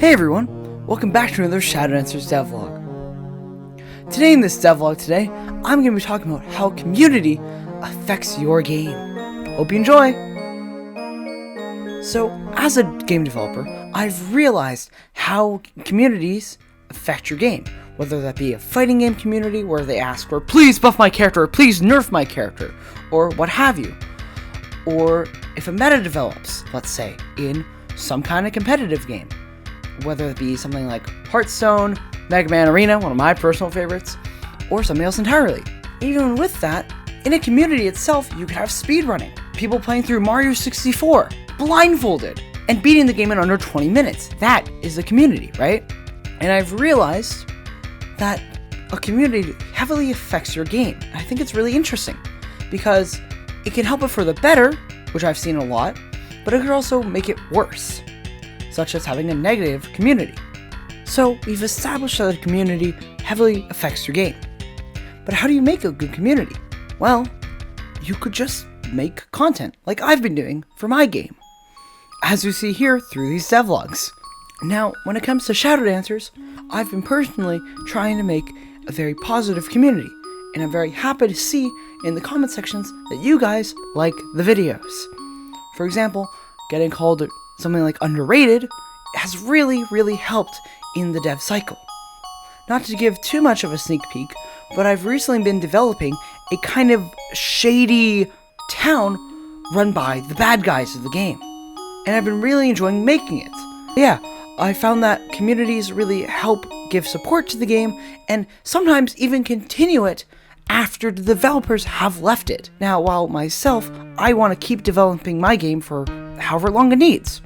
Hey everyone, welcome back to another Shadow Answers devlog. Today in this devlog I'm going to be talking about how community affects your game. Hope you enjoy! So, as a game developer, I've realized how communities affect your game. Whether that be a fighting game community where they ask for please buff my character or please nerf my character, or what have you. Or if a meta develops, let's say, in some kind of competitive game. Whether it be something like Hearthstone, Mega Man Arena, one of my personal favorites, or something else entirely. Even with that, in a community itself, you could have speedrunning. People playing through Mario 64, blindfolded, and beating the game in under 20 minutes. That is a community, right? And I've realized that a community heavily affects your game. I think it's really interesting, because it can help it for the better, which I've seen a lot, but it could also make it worse, such as having a negative community. So we've established that a community heavily affects your game. But how do you make a good community? Well, you could just make content like I've been doing for my game, as you see here through these devlogs. Now, when it comes to Shadow Answers, I've been personally trying to make a very positive community, and I'm very happy to see in the comment sections that you guys like the videos. For example, getting called something like underrated has really helped in the dev cycle. Not to give too much of a sneak peek, but I've recently been developing a kind of shady town run by the bad guys of the game, and I've been really enjoying making it. Yeah, I found that communities really help give support to the game, and sometimes even continue it after the developers have left it. Now, while myself, I want to keep developing my game for however long it needs.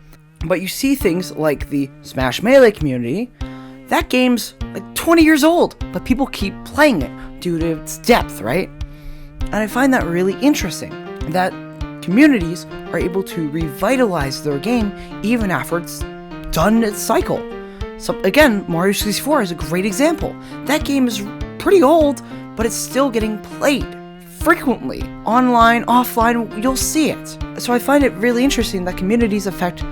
But you see things like the Smash Melee community, that game's like 20 years old, but people keep playing it due to its depth, right? And I find that really interesting, that communities are able to revitalize their game even after it's done its cycle. So again, Mario 64 is a great example. That game is pretty old, but it's still getting played frequently. Online, offline, you'll see it. So I find it really interesting that communities affect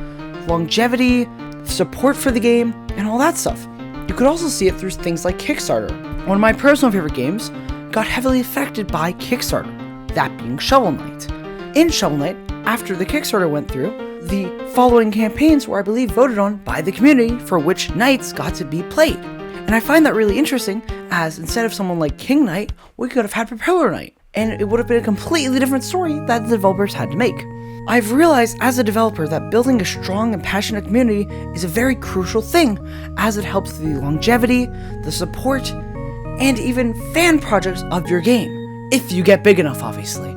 longevity, support for the game, and all that stuff. You could also see it through things like Kickstarter. One of my personal favorite games got heavily affected by Kickstarter, that being Shovel Knight. In Shovel Knight, after the Kickstarter went through, the following campaigns were, I believe, voted on by the community for which knights got to be played. And I find that really interesting, as instead of someone like King Knight, we could have had Propeller Knight, and it would have been a completely different story that the developers had to make. I've realized as a developer that building a strong and passionate community is a very crucial thing, as it helps the longevity, the support, and even fan projects of your game, if you get big enough, obviously.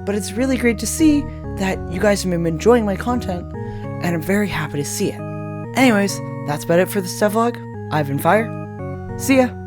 But it's really great to see that you guys have been enjoying my content, and I'm very happy to see it. Anyways, that's about it for this devlog. I've been Fire. See ya!